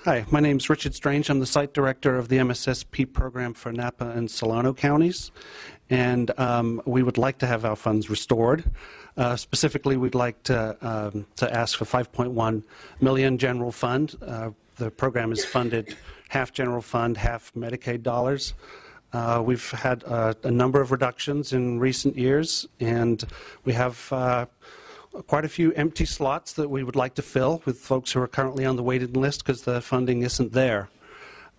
Hi, my name is Richard Strange. I'm the site director of the MSSP program for Napa and Solano counties, and we would like to have our funds restored. Specifically, we'd like to ask for $5.1 million general fund. The program is funded half general fund, half Medicaid dollars. We've had a number of reductions in recent years, and we have quite a few empty slots that we would like to fill with folks who are currently on the waiting list because the funding isn't there.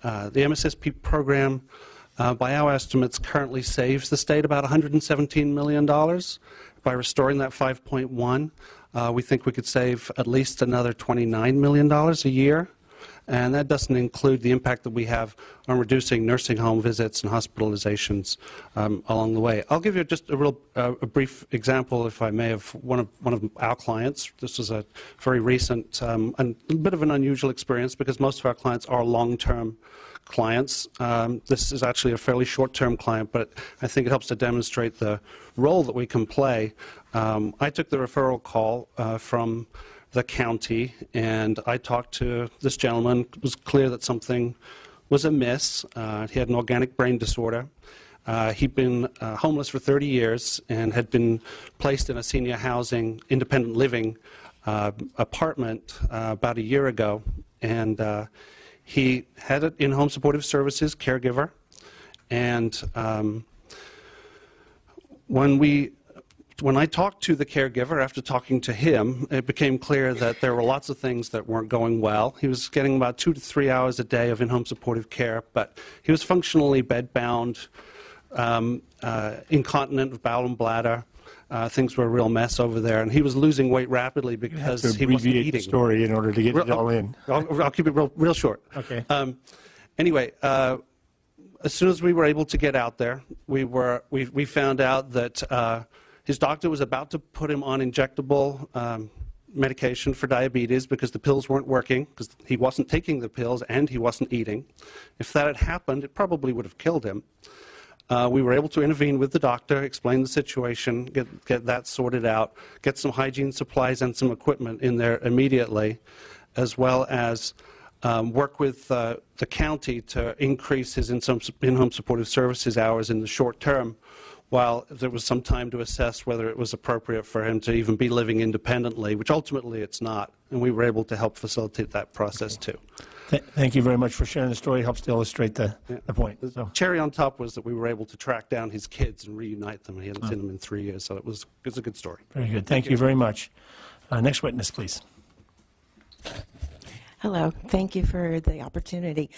The MSSP program, by our estimates, currently saves the state about $117 million. By restoring that 5.1, we think we could save at least another $29 million a year. And that doesn't include the impact that we have on reducing nursing home visits and hospitalizations along the way. I'll give you just a brief example, if I may, of one of our clients. This is a very recent and a bit of an unusual experience because most of our clients are long-term clients. This is actually a fairly short-term client, but I think it helps to demonstrate the role that we can play. I took the referral call from the county, and I talked to this gentleman. It was clear that something was amiss. He had an organic brain disorder. He'd been homeless for 30 years and had been placed in a senior housing, independent living apartment about a year ago. And he had an in-home supportive services caregiver. And when I talked to the caregiver, after talking to him, it became clear that there were lots of things that weren't going well. He was getting about 2 to 3 hours a day of in-home supportive care, but he was functionally bedbound, incontinent of bowel and bladder. Things were a real mess over there, and he was losing weight rapidly because he wasn't eating. The story in order to get it all in. I'll keep it real short. Okay. Anyway, as soon as we were able to get out there, we found out that his doctor was about to put him on injectable medication for diabetes because the pills weren't working, because he wasn't taking the pills and he wasn't eating. If that had happened, it probably would have killed him. We were able to intervene with the doctor, explain the situation, get that sorted out, get some hygiene supplies and some equipment in there immediately, as well as work with the county to increase his in-home supportive services hours in the short term, while there was some time to assess whether it was appropriate for him to even be living independently, which ultimately it's not. And we were able to help facilitate that process too. Thank you very much for sharing the story. It helps to illustrate the point. The cherry on top was that we were able to track down his kids and reunite them. He hadn't seen them in 3 years, so it was a good story. Very good. Thank you very much. Next witness, please. Hello. Thank you for the opportunity.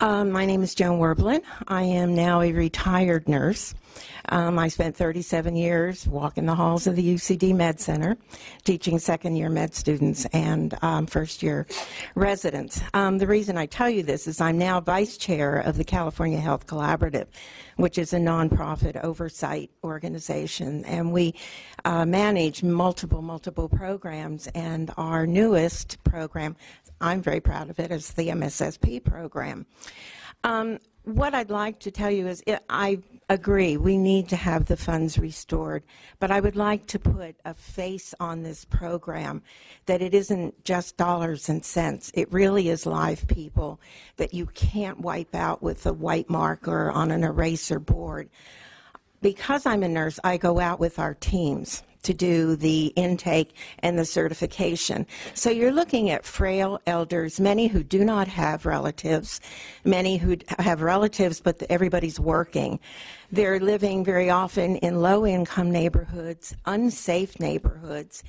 My name is Joan Werblin. I am now a retired nurse. I spent 37 years walking the halls of the UCD Med Center, teaching second-year med students and first-year residents. The reason I tell you this is I'm now vice chair of the California Health Collaborative, which is a nonprofit oversight organization, and we manage multiple programs, and our newest program, I'm very proud of it, is the MSSP program. What I'd like to tell you is I agree we need to have the funds restored, but I would like to put a face on this program that it isn't just dollars and cents. It really is live people that you can't wipe out with a white marker on an eraser board. Because I'm a nurse, I go out with our teams to do the intake and the certification. So you're looking at frail elders, many who do not have relatives, many who have relatives but everybody's working. They're living very often in low-income neighborhoods, unsafe neighborhoods.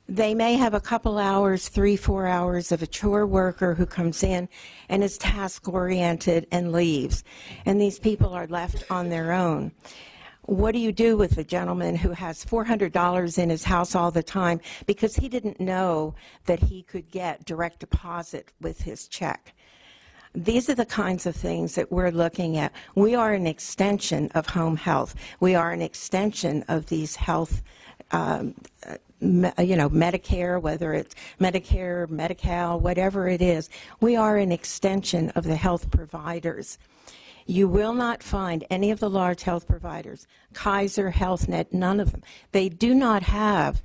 They may have a couple hours, 3-4 hours of a chore worker who comes in and is task-oriented and leaves. And these people are left on their own. What do you do with a gentleman who has $400 in his house all the time because he didn't know that he could get direct deposit with his check? These are the kinds of things that we're looking at. We are an extension of home health. We are an extension of these health Medicare, whether it's Medicare, Medi-Cal, whatever it is. We are an extension of the health providers. You will not find any of the large health providers, Kaiser, HealthNet, none of them. They do not have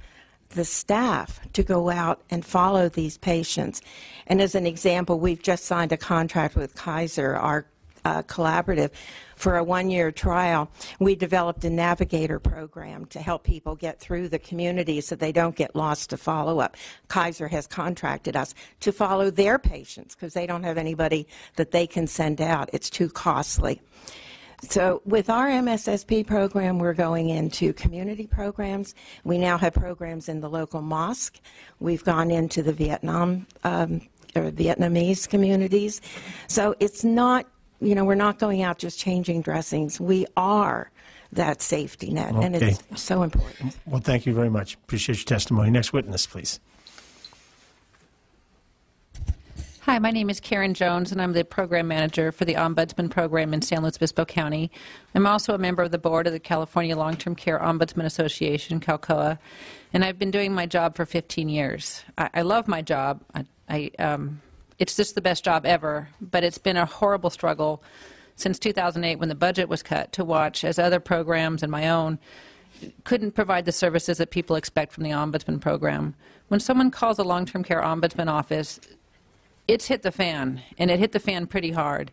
the staff to go out and follow these patients. And as an example, we've just signed a contract with Kaiser, our collaborative, for a one-year trial. We developed a navigator program to help people get through the community so they don't get lost to follow-up. Kaiser has contracted us to follow their patients because they don't have anybody that they can send out. It's too costly. So with our MSSP program, we're going into community programs. We now have programs in the local mosque. We've gone into the Vietnamese communities. So it's not, we're not going out just changing dressings. We are that safety net, and it's so important. Well, thank you very much. Appreciate your testimony. Next witness, please. Hi, my name is Karen Jones, and I'm the program manager for the Ombudsman program in San Luis Obispo County. I'm also a member of the board of the California Long-Term Care Ombudsman Association, CALCOA, and I've been doing my job for 15 years. I love my job. It's just the best job ever, but it's been a horrible struggle since 2008 when the budget was cut to watch as other programs and my own couldn't provide the services that people expect from the Ombudsman program. When someone calls a long-term care Ombudsman office, it's hit the fan, and it hit the fan pretty hard.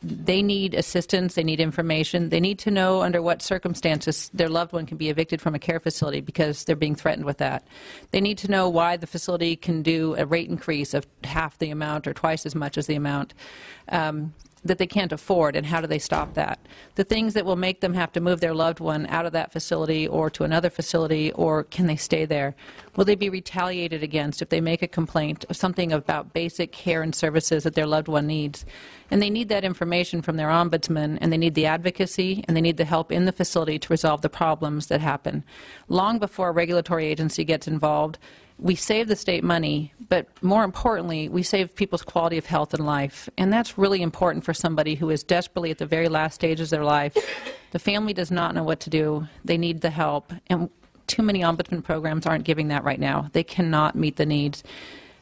They need assistance. They need information. They need to know under what circumstances their loved one can be evicted from a care facility because they're being threatened with that. They need to know why the facility can do a rate increase of half the amount or twice as much as the amount that they can't afford, and how do they stop that? The things that will make them have to move their loved one out of that facility or to another facility, or can they stay there? Will they be retaliated against if they make a complaint of something about basic care and services that their loved one needs? And they need that information from their ombudsman, and they need the advocacy, and they need the help in the facility to resolve the problems that happen. Long before a regulatory agency gets involved, we save the state money, but more importantly, we save people's quality of health and life. And that's really important for somebody who is desperately at the very last stages of their life. The family does not know what to do. They need the help. And too many ombudsman programs aren't giving that right now. They cannot meet the needs.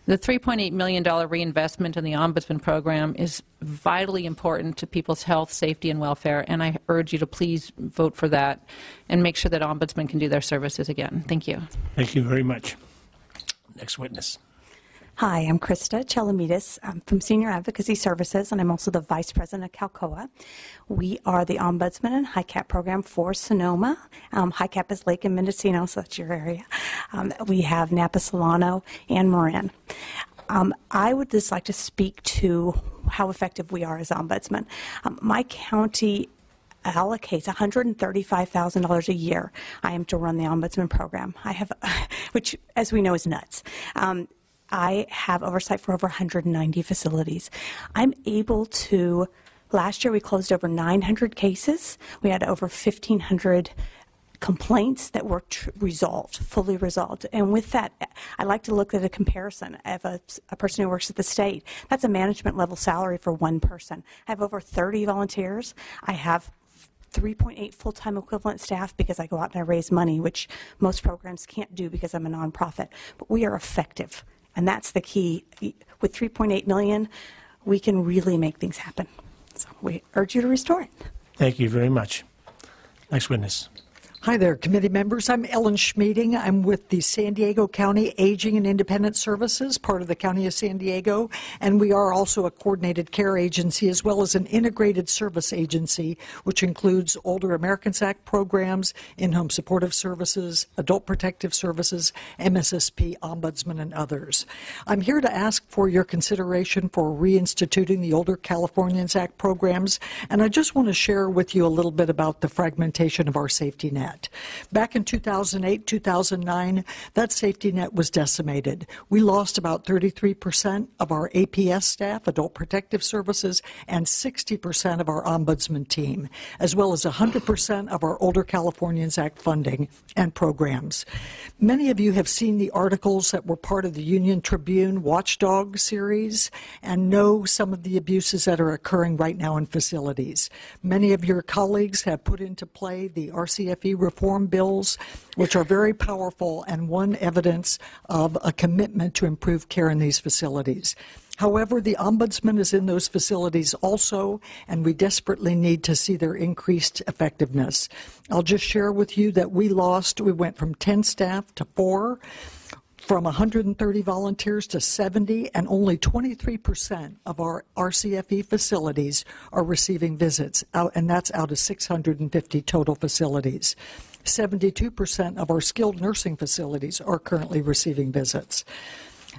The $3.8 million reinvestment in the Ombudsman program is vitally important to people's health, safety, and welfare, and I urge you to please vote for that and make sure that Ombudsman can do their services again. Thank you. Thank you very much. Next witness. Hi, I'm Krista Chalamides. I'm from Senior Advocacy Services, and I'm also the Vice President of CALCOA. We are the Ombudsman and HICAP program for Sonoma. HICAP is Lake and Mendocino, so that's your area. We have Napa, Solano, and Marin. I would just like to speak to how effective we are as Ombudsman. My county allocates $135,000 a year I am to run the Ombudsman program. I have, which as we know is nuts. I have oversight for over 190 facilities. I'm able to, last year we closed over 900 cases. We had over 1,500 complaints that were resolved, fully resolved. And with that, I like to look at a comparison of a person who works at the state. That's a management level salary for one person. I have over 30 volunteers. I have 3.8 full-time equivalent staff because I go out and I raise money, which most programs can't do because I'm a nonprofit. But we are effective, and that's the key. With 3.8 million, we can really make things happen. So we urge you to restore it. Thank you very much. Next witness. Hi there, committee members. I'm Ellen Schmeeding. I'm with the San Diego County Aging and Independent Services, part of the County of San Diego, and we are also a coordinated care agency as well as an integrated service agency, which includes Older Americans Act programs, in-home supportive services, adult protective services, MSSP, Ombudsman, and others. I'm here to ask for your consideration for reinstituting the Older Californians Act programs, and I just want to share with you a little bit about the fragmentation of our safety net. Back in 2008, 2009, that safety net was decimated. We lost about 33% of our APS staff, Adult Protective Services, and 60% of our Ombudsman team, as well as 100% of our Older Californians Act funding and programs. Many of you have seen the articles that were part of the Union Tribune Watchdog series and know some of the abuses that are occurring right now in facilities. Many of your colleagues have put into play the RCFE reform bills, which are very powerful and one evidence of a commitment to improve care in these facilities. However, the Ombudsman is in those facilities also, and we desperately need to see their increased effectiveness. I'll just share with you that we went from 10 staff to 4, from 130 volunteers to 70, and only 23% of our RCFE facilities are receiving visits, and that's out of 650 total facilities. 72% of our skilled nursing facilities are currently receiving visits.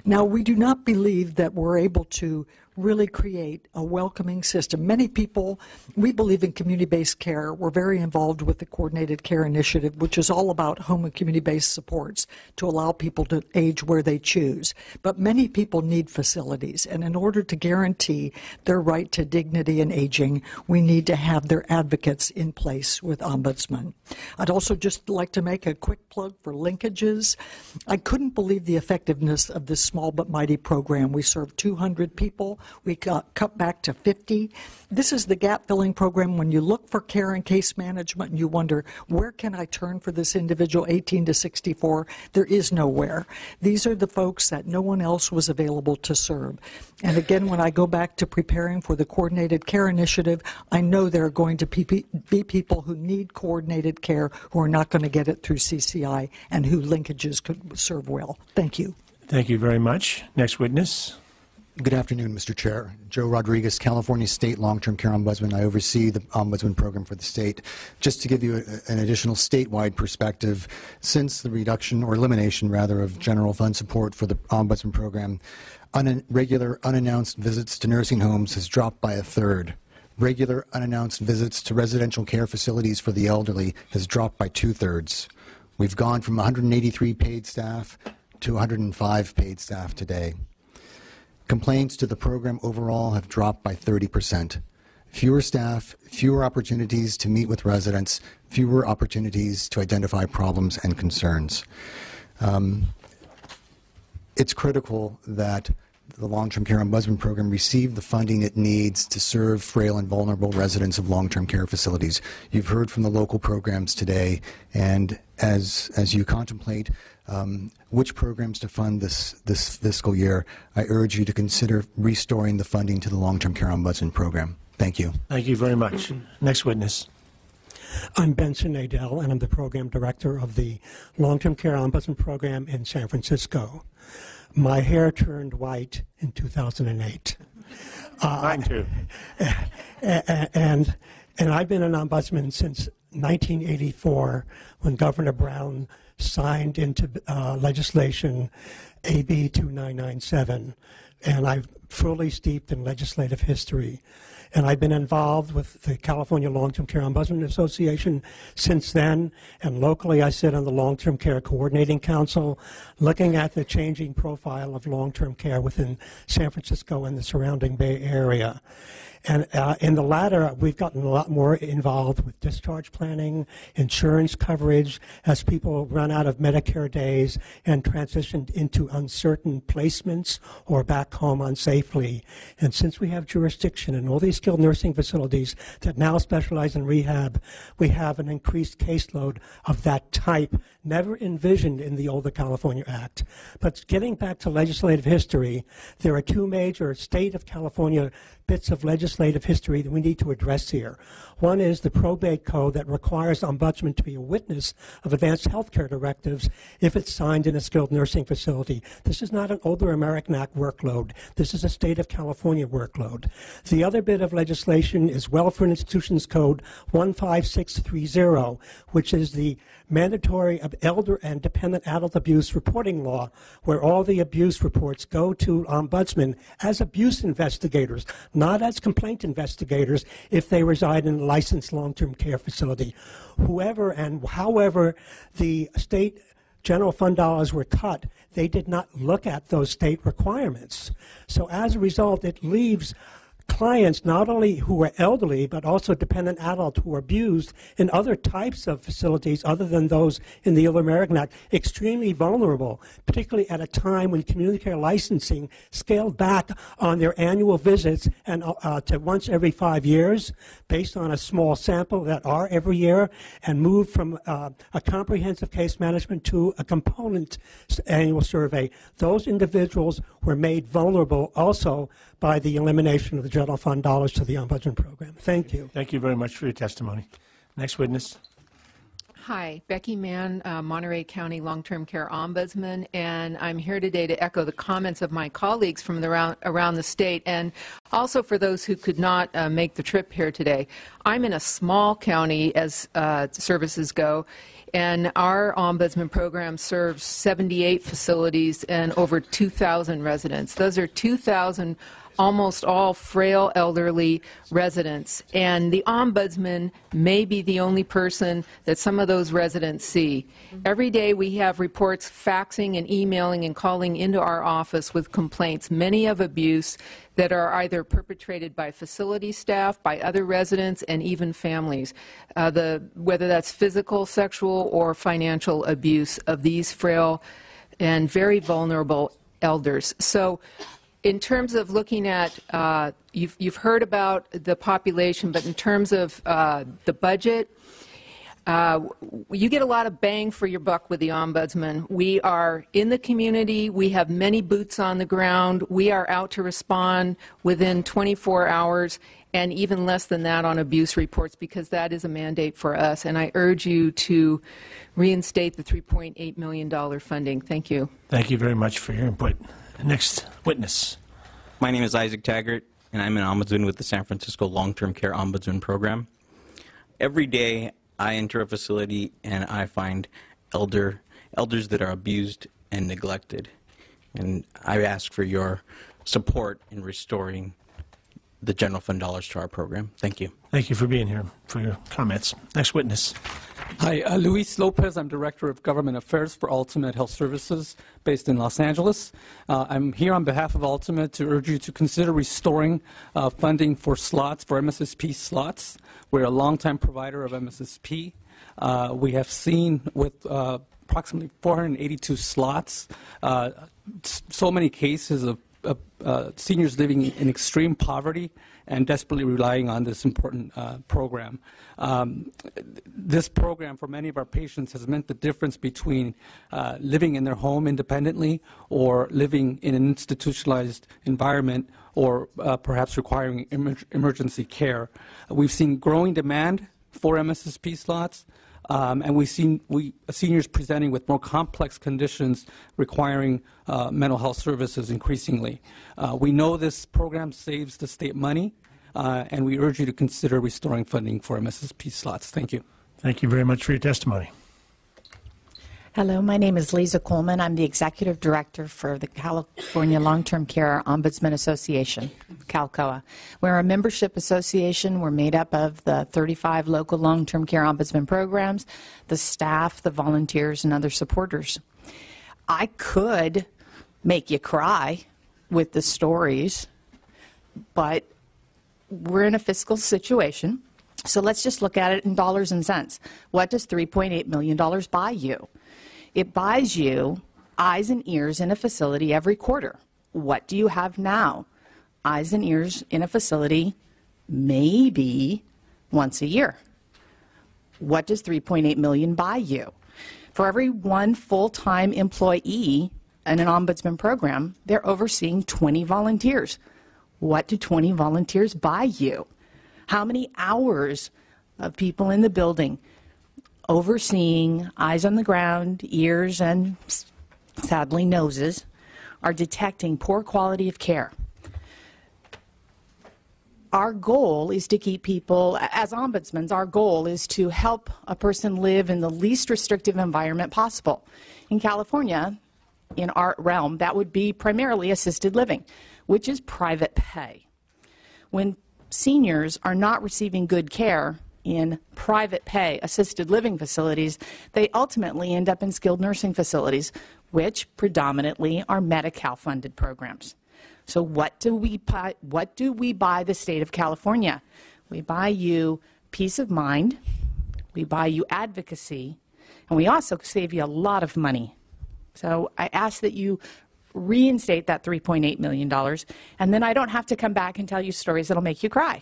Now, we do not believe that we're able to really create a welcoming system. Many people, we believe in community-based care. We're very involved with the Coordinated Care Initiative, which is all about home and community-based supports to allow people to age where they choose. But many people need facilities, and in order to guarantee their right to dignity in aging, we need to have their advocates in place with Ombudsman. I'd also just like to make a quick plug for linkages. I couldn't believe the effectiveness of this small but mighty program. We serve 200 people. We got cut back to 50. This is the gap-filling program when you look for care and case management and you wonder, where can I turn for this individual 18 to 64? There is nowhere. These are the folks that no one else was available to serve. And again, when I go back to preparing for the Coordinated Care Initiative, I know there are going to be people who need coordinated care who are not going to get it through CCI and who linkages could serve well. Thank you. Thank you very much. Next witness. Good afternoon, Mr. Chair. Joe Rodriguez, California State Long-Term Care Ombudsman. I oversee the Ombudsman program for the state. Just to give you an additional statewide perspective, since the reduction or elimination, rather, of general fund support for the Ombudsman program, regular unannounced visits to nursing homes has dropped by 1/3. Regular unannounced visits to residential care facilities for the elderly has dropped by 2/3. We've gone from 183 paid staff to 105 paid staff today. Complaints to the program overall have dropped by 30%. Fewer staff, fewer opportunities to meet with residents, fewer opportunities to identify problems and concerns. It's critical that the Long-Term Care Ombudsman program receive the funding it needs to serve frail and vulnerable residents of long-term care facilities. You've heard from the local programs today, and as you contemplate which programs to fund this fiscal year, I urge you to consider restoring the funding to the Long-Term Care Ombudsman program. Thank you. Thank you very much. Next witness. I'm Benson Nadell, and I'm the program director of the Long-Term Care Ombudsman program in San Francisco. My hair turned white in 2008. Mine too. And I've been an ombudsman since 1984, when Governor Brown signed into legislation AB 2997, and I'm fully steeped in legislative history. And I've been involved with the California Long-Term Care Ombudsman Association since then, and locally I sit on the Long-Term Care Coordinating Council, looking at the changing profile of long-term care within San Francisco and the surrounding Bay Area. And in the latter, we've gotten a lot more involved with discharge planning, insurance coverage, as people run out of Medicare days and transitioned into uncertain placements or back home unsafely. And since we have jurisdiction in all these skilled nursing facilities that now specialize in rehab, we have an increased caseload of that type, never envisioned in the older California Act. But getting back to legislative history, there are two major state of California bits of legislative history that we need to address here. One is the probate code that requires ombudsman to be a witness of advanced health care directives if it's signed in a skilled nursing facility. This is not an older American Act workload. This is a state of California workload. The other bit of legislation is Welfare Institutions Code 15630, which is the mandatory elder and dependent adult abuse reporting law, where all the abuse reports go to ombudsmen as abuse investigators, not as complaint investigators if they reside in a licensed long-term care facility. Whoever and however the state general fund dollars were cut, they did not look at those state requirements. So as a result, it leaves clients, not only who are elderly, but also dependent adults who are abused in other types of facilities other than those in the Ill American Act, extremely vulnerable, particularly at a time when community care licensing scaled back on their annual visits and to once every 5 years, based on a small sample that are every year, and moved from a comprehensive case management to a component annual survey. Those individuals were made vulnerable also by the elimination of the general fund dollars to the Ombudsman program. Thank you. Thank you very much for your testimony. Next witness. Hi, Becky Mann, Monterey County Long-Term Care Ombudsman, and I'm here today to echo the comments of my colleagues from around the state, and also for those who could not make the trip here today. I'm in a small county as services go, and our Ombudsman program serves 78 facilities and over 2,000 residents. Those are 2,000 almost all frail elderly residents, and the Ombudsman may be the only person that some of those residents see. Every day we have reports faxing and emailing and calling into our office with complaints, many of abuse, that are either perpetrated by facility staff, by other residents, and even families, whether that's physical, sexual, or financial abuse of these frail and very vulnerable elders. So in terms of looking at, you've heard about the population, but in terms of the budget, you get a lot of bang for your buck with the Ombudsman. We are in the community. We have many boots on the ground. We are out to respond within 24 hours and even less than that on abuse reports, because that is a mandate for us. And I urge you to reinstate the $3.8 million funding. Thank you. Thank you very much for your input. Next witness. My name is Isaac Taggart, and I'm an ombudsman with the San Francisco Long-Term Care Ombudsman Program. Every day I enter a facility and I find elders that are abused and neglected. And I ask for your support in restoring the general fund dollars to our program. Thank you. Thank you for being here, for your comments. Next witness. Hi, Luis Lopez. I'm Director of Government Affairs for Ultimate Health Services based in Los Angeles. I'm here on behalf of Ultimate to urge you to consider restoring funding for slots, for MSSP slots. We're a longtime provider of MSSP. We have seen with approximately 482 slots, so many cases of seniors living in extreme poverty and desperately relying on this important program. This program for many of our patients has meant the difference between living in their home independently or living in an institutionalized environment or perhaps requiring emergency care. We've seen growing demand for MSSP slots. And we've seen seniors presenting with more complex conditions requiring mental health services increasingly. We know this program saves the state money, and we urge you to consider restoring funding for MSSP slots. Thank you. Thank you very much for your testimony. Hello, my name is Lisa Coleman. I'm the Executive Director for the California Long-Term Care Ombudsman Association, CALCOA. We're a membership association. We're made up of the 35 local long-term care ombudsman programs, the staff, the volunteers, and other supporters. I could make you cry with the stories, but we're in a fiscal situation, so let's just look at it in dollars and cents. What does $3.8 million buy you? It buys you eyes and ears in a facility every quarter. What do you have now? Eyes and ears in a facility maybe once a year. What does $3.8 million buy you? For every one full-time employee in an ombudsman program, they're overseeing 20 volunteers. What do 20 volunteers buy you? How many hours of people in the building overseeing, eyes on the ground, ears, and sadly noses, are detecting poor quality of care? Our goal is to keep people, as ombudsmen, our goal is to help a person live in the least restrictive environment possible. In California, in our realm, that would be primarily assisted living, which is private pay. When seniors are not receiving good care in private pay assisted living facilities, they ultimately end up in skilled nursing facilities, which predominantly are Medi-Cal funded programs. So what do we buy the state of California? We buy you peace of mind, we buy you advocacy, and we also save you a lot of money. So I ask that you reinstate that $3.8 million, and then I don't have to come back and tell you stories that'll make you cry.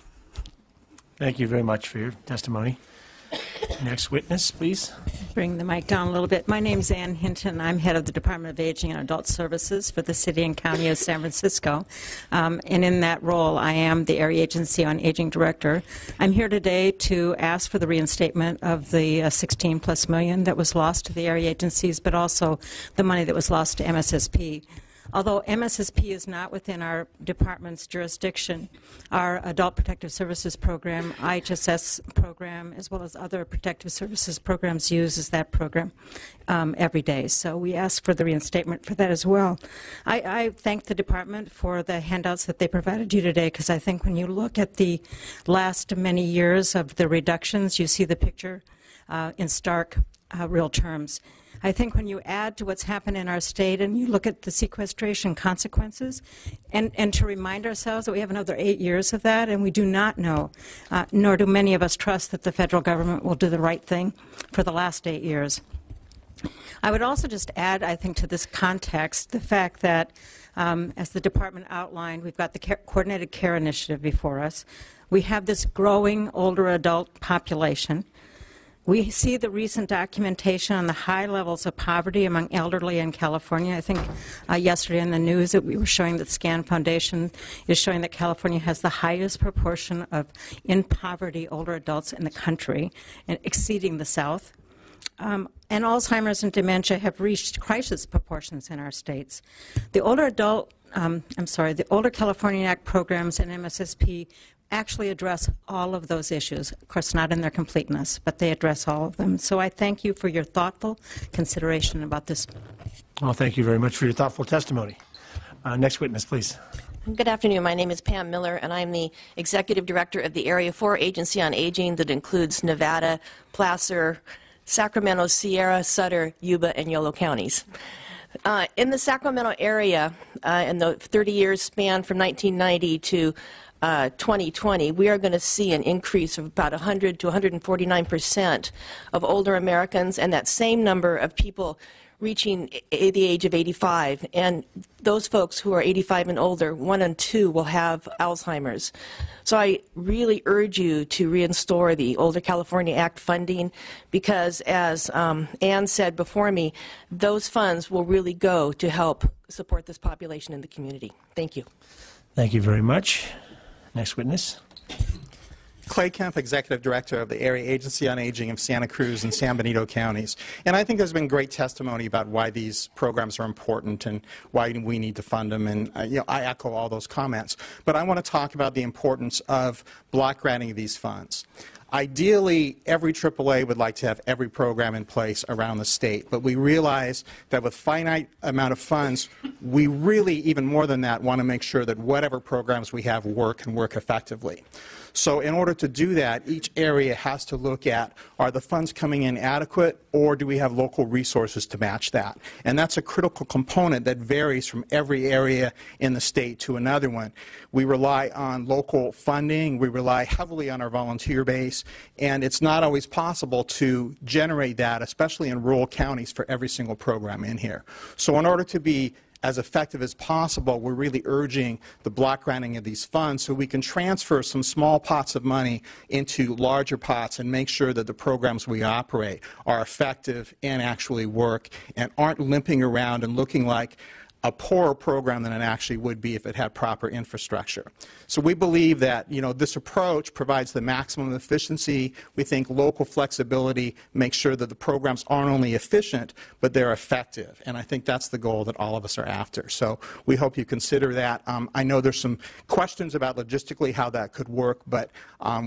Thank you very much for your testimony. Next witness, please. Bring the mic down a little bit. My name is Ann Hinton. I'm head of the Department of Aging and Adult Services for the City and County of San Francisco. And in that role, I am the Area Agency on Aging Director. I'm here today to ask for the reinstatement of the 16 plus million that was lost to the area agencies, but also the money that was lost to MSSP. Although MSSP is not within our department's jurisdiction, our Adult Protective Services Program, IHSS program, as well as other protective services programs uses that program every day. So we ask for the reinstatement for that as well. I thank the department for the handouts that they provided you today, because I think when you look at the last many years of the reductions, you see the picture in stark, real terms. I think when you add to what's happened in our state and you look at the sequestration consequences, and to remind ourselves that we have another 8 years of that, and we do not know, nor do many of us trust that the federal government will do the right thing for the last 8 years. I would also just add, I think, to this context, the fact that, as the department outlined, we've got the Coordinated Care Initiative before us. We have this growing older adult population. We see the recent documentation on the high levels of poverty among elderly in California. I think yesterday in the news that we were showing that SCAN Foundation is showing that California has the highest proportion of in poverty older adults in the country, and exceeding the South. And Alzheimer's and dementia have reached crisis proportions in our states. The Older California Act programs and MSSP actually address all of those issues. Of course, not in their completeness, but they address all of them. So I thank you for your thoughtful consideration about this. Well, thank you very much for your thoughtful testimony. Next witness, please. Good afternoon. My name is Pam Miller, and I'm the Executive Director of the Area 4 Agency on Aging that includes Nevada, Placer, Sacramento, Sierra, Sutter, Yuba, and Yolo counties. In the Sacramento area, in the 30 years span from 1990 to 2020, we are going to see an increase of about 100 to 149% of older Americans, and that same number of people reaching the age of 85. And those folks who are 85 and older, 1 in 2 will have Alzheimer's. So I really urge you to reinstore the Older California Act funding, because as Ann said before me, those funds will really go to help support this population in the community. Thank you. Thank you very much. Next witness. Clay Kemp, Executive Director of the Area Agency on Aging of Santa Cruz and San Benito counties. And I think there's been great testimony about why these programs are important and why we need to fund them. And I echo all those comments. But I want to talk about the importance of block granting these funds. Ideally, every AAA would like to have every program in place around the state, but we realize that with finite amount of funds, we really, even more than that, want to make sure that whatever programs we have work and work effectively. So in order to do that, each area has to look at, are the funds coming in adequate, or do we have local resources to match that? And that's a critical component that varies from every area in the state to another one. We rely on local funding, we rely heavily on our volunteer base, and it's not always possible to generate that, especially in rural counties, for every single program in here. So in order to be as effective as possible, we're really urging the block granting of these funds so we can transfer some small pots of money into larger pots and make sure that the programs we operate are effective and actually work and aren't limping around and looking like a poorer program than it actually would be if it had proper infrastructure. So we believe that, this approach provides the maximum efficiency. We think local flexibility makes sure that the programs aren't only efficient, but they're effective. And I think that's the goal that all of us are after. So we hope you consider that. I know there's some questions about logistically how that could work, but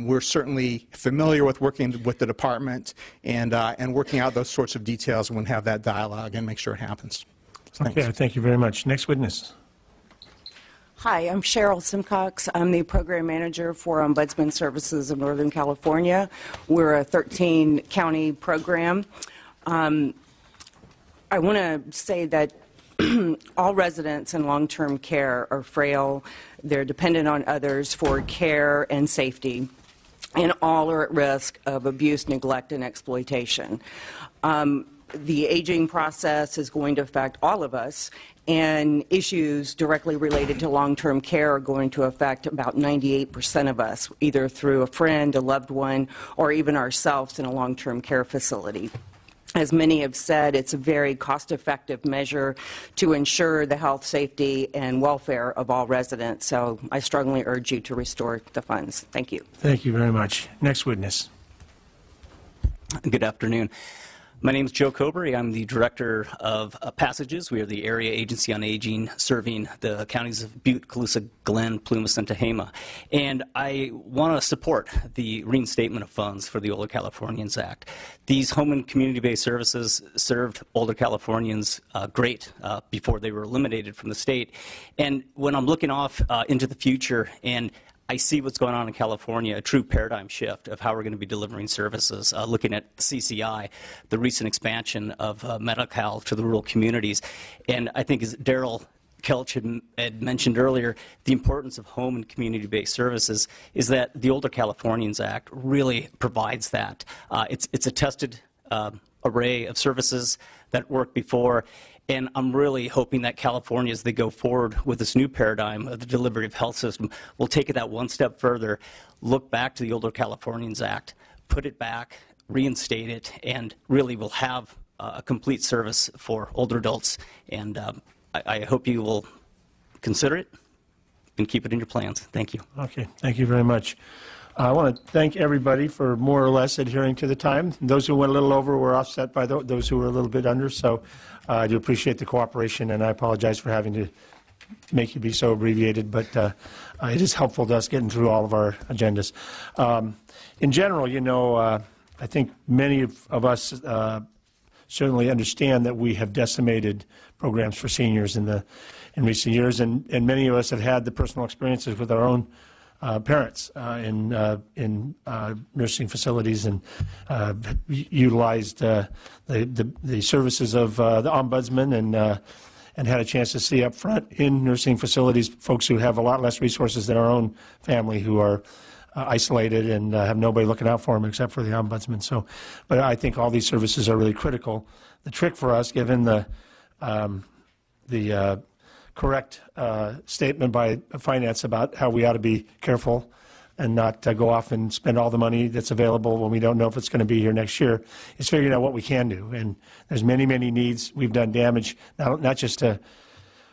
we're certainly familiar with working with the department and working out those sorts of details, and we'll have that dialogue and make sure it happens. Thanks. Okay, thank you very much. Next witness. Hi, I'm Cheryl Simcox. I'm the program manager for Ombudsman Services of Northern California. We're a 13-county program. I want to say that all residents in long-term care are frail. They're dependent on others for care and safety, and all are at risk of abuse, neglect, and exploitation. The aging process is going to affect all of us, and issues directly related to long-term care are going to affect about 98% of us, either through a friend, a loved one, or even ourselves in a long-term care facility. As many have said, it's a very cost-effective measure to ensure the health, safety, and welfare of all residents. So I strongly urge you to restore the funds. Thank you. Thank you very much. Next witness. Good afternoon. My name is Joe Cobery. I'm the Director of Passages. We are the Area Agency on Aging serving the counties of Butte, Colusa, Glenn, Plumas, and Tehama. And I want to support the reinstatement of funds for the Older Californians Act. These home and community-based services served older Californians great before they were eliminated from the state. And when I'm looking off into the future and I see what's going on in California, a true paradigm shift of how we're going to be delivering services, looking at CCI, the recent expansion of Medi-Cal to the rural communities. And I think as Daryl Kelch had mentioned earlier, the importance of home and community-based services is that the Older Californians Act really provides that. It's a tested array of services that worked before. And I'm really hoping that California, as they go forward with this new paradigm of the delivery of health system, will take it that one step further, look back to the Older Californians Act, put it back, reinstate it, and really will have a complete service for older adults. And I hope you will consider it and keep it in your plans. Thank you. Okay, thank you very much. I want to thank everybody for more or less adhering to the time. Those who went a little over were offset by those who were a little bit under, so I do appreciate the cooperation, and I apologize for having to make you be so abbreviated, but it is helpful to us getting through all of our agendas. In general, you know, I think many of us certainly understand that we have decimated programs for seniors in recent years, and many of us have had the personal experiences with our own parents in nursing facilities and utilized the services of the ombudsman and had a chance to see up front in nursing facilities folks who have a lot less resources than our own family, who are isolated and have nobody looking out for them except for the ombudsman. So, but I think all these services are really critical. The trick for us, given the correct statement by finance about how we ought to be careful and not go off and spend all the money that's available when we don't know if it's going to be here next year, is figuring out what we can do. And there's many, many needs. We've done damage, not just to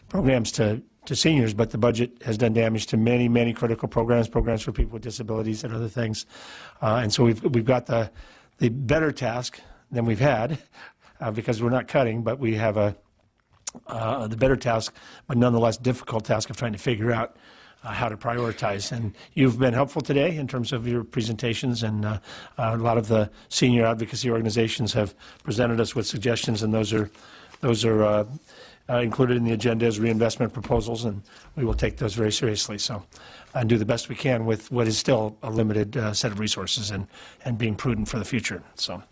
programs to seniors, but the budget has done damage to many, many critical programs for people with disabilities and other things. And so we've got the better task than we've had because we're not cutting, but we have the better task, but nonetheless difficult task of trying to figure out how to prioritize. And you've been helpful today in terms of your presentations, and a lot of the senior advocacy organizations have presented us with suggestions, and those are included in the agenda as reinvestment proposals, and we will take those very seriously. So, and do the best we can with what is still a limited set of resources, and being prudent for the future. So,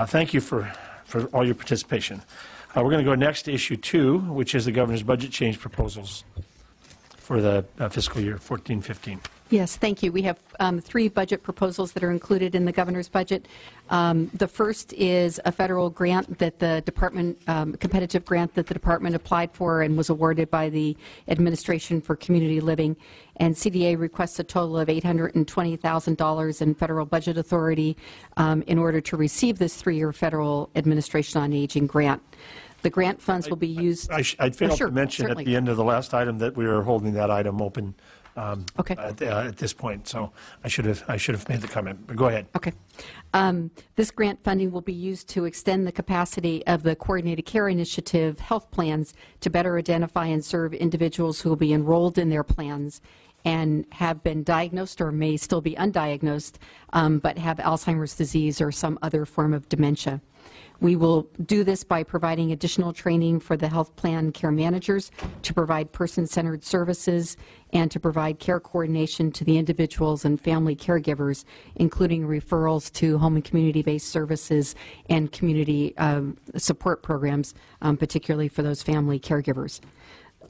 thank you for all your participation. We're going to go next to issue 2, which is the governor's budget change proposals for the fiscal year 14-15. Yes, thank you. We have 3 budget proposals that are included in the governor's budget. The first is a federal grant that the department, competitive grant that the department applied for and was awarded by the Administration for Community Living. And CDA requests a total of $820,000 in federal budget authority in order to receive this 3-year federal Administration on Aging grant. The grant funds will be used. I failed to mention certainly at the end of the last item that we are holding that item open at this point. So I should have made the comment. But go ahead. Okay. This grant funding will be used to extend the capacity of the Coordinated Care Initiative health plans to better identify and serve individuals who will be enrolled in their plans, and have been diagnosed or may still be undiagnosed, but have Alzheimer's disease or some other form of dementia. We will do this by providing additional training for the health plan care managers to provide person-centered services and to provide care coordination to the individuals and family caregivers, including referrals to home and community-based services and community support programs, particularly for those family caregivers.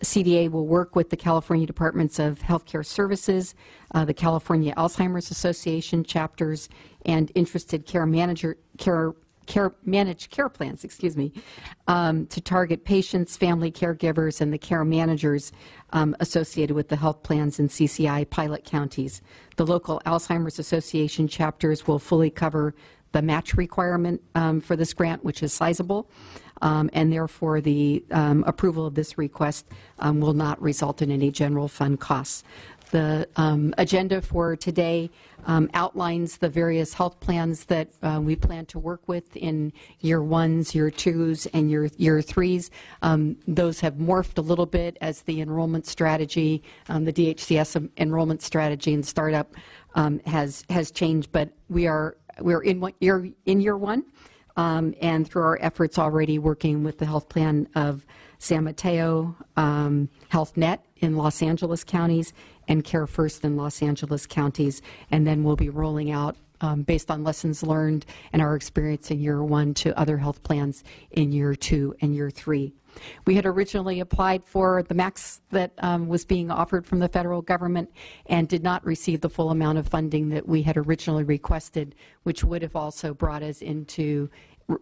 CDA will work with the California Departments of Healthcare Services, the California Alzheimer's Association chapters, and interested managed care plans, to target patients, family caregivers, and the care managers associated with the health plans in CCI pilot counties. The local Alzheimer's Association chapters will fully cover the match requirement for this grant, which is sizable, and therefore the approval of this request will not result in any general fund costs. The agenda for today outlines the various health plans that we plan to work with in year ones, year twos, and year threes. Those have morphed a little bit as the enrollment strategy, the DHCS enrollment strategy and startup has changed, but we're in year one, and through our efforts already working with the health plan of San Mateo, HealthNet in Los Angeles counties, and Care First in Los Angeles counties, and then we'll be rolling out based on lessons learned and our experience in year one to other health plans in year two and year three. We had originally applied for the max that was being offered from the federal government and did not receive the full amount of funding that we had originally requested, which would have also brought us into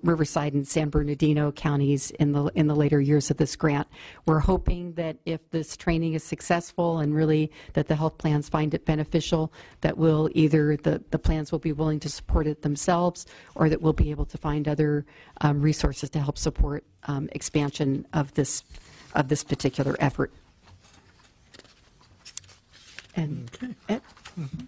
Riverside and San Bernardino counties in the later years of this grant. We're hoping that if this training is successful and really that the health plans find it beneficial, that we'll either the plans will be willing to support it themselves, or that we'll be able to find other resources to help support expansion of this particular effort. And okay. Ed? Mm-hmm.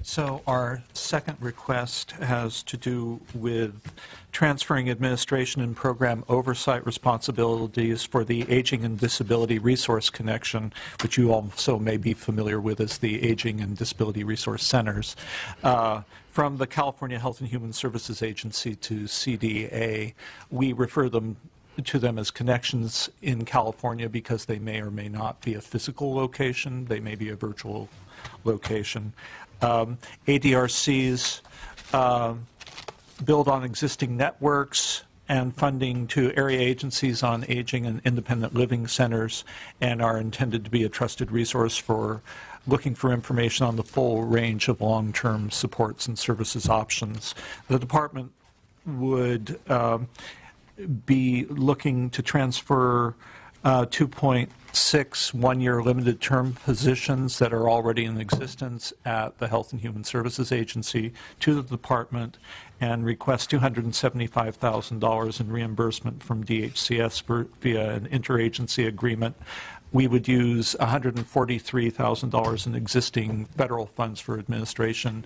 So our second request has to do with transferring administration and program oversight responsibilities for the Aging and Disability Resource Connection, which you also may be familiar with as the Aging and Disability Resource Centers, from the California Health and Human Services Agency to CDA. We refer to them as connections in California because they may or may not be a physical location. They may be a virtual location. ADRCs build on existing networks and funding to area agencies on aging and independent living centers, and are intended to be a trusted resource for looking for information on the full range of long-term supports and services options. The department would be looking to transfer 2.6 one-year limited term positions that are already in existence at the Health and Human Services Agency to the department, and request $275,000 in reimbursement from DHCS via an interagency agreement. We would use $143,000 in existing federal funds for administration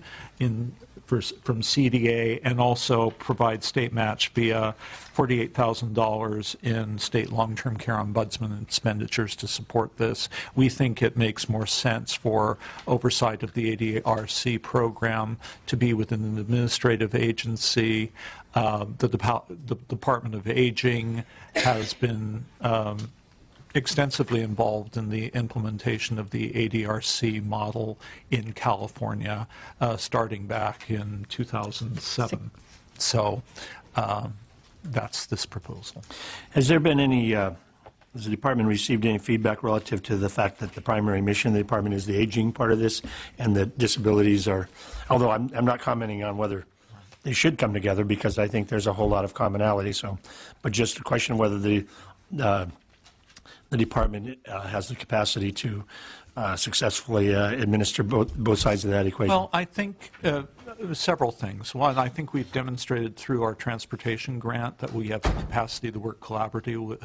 from CDA, and also provide state match via $48,000 in state long-term care ombudsman expenditures to support this. We think it makes more sense for oversight of the ADRC program to be within an administrative agency. The Department of Aging has been extensively involved in the implementation of the ADRC model in California, starting back in 2007. So that's this proposal. Has there been any, has the department received any feedback relative to the fact that the primary mission of the department is the aging part of this, and that disabilities are, although I'm not commenting on whether they should come together, because I think there's a whole lot of commonality, so, but just a question whether the department has the capacity to successfully administer both sides of that equation? Well, I think several things. One, I think we've demonstrated through our transportation grant that we have the capacity to work collaboratively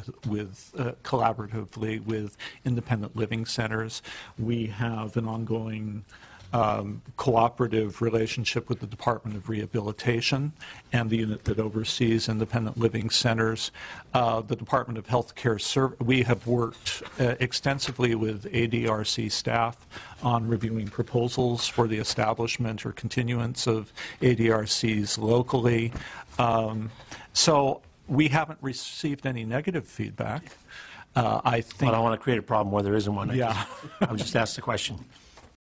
with independent living centers. We have an ongoing cooperative relationship with the Department of Rehabilitation and the unit that oversees independent living centers. The Department of Healthcare, we have worked extensively with ADRC staff on reviewing proposals for the establishment or continuance of ADRCs locally. So we haven't received any negative feedback. I think. Well, I don't want to create a problem where there isn't one. Yeah. I would just ask the question.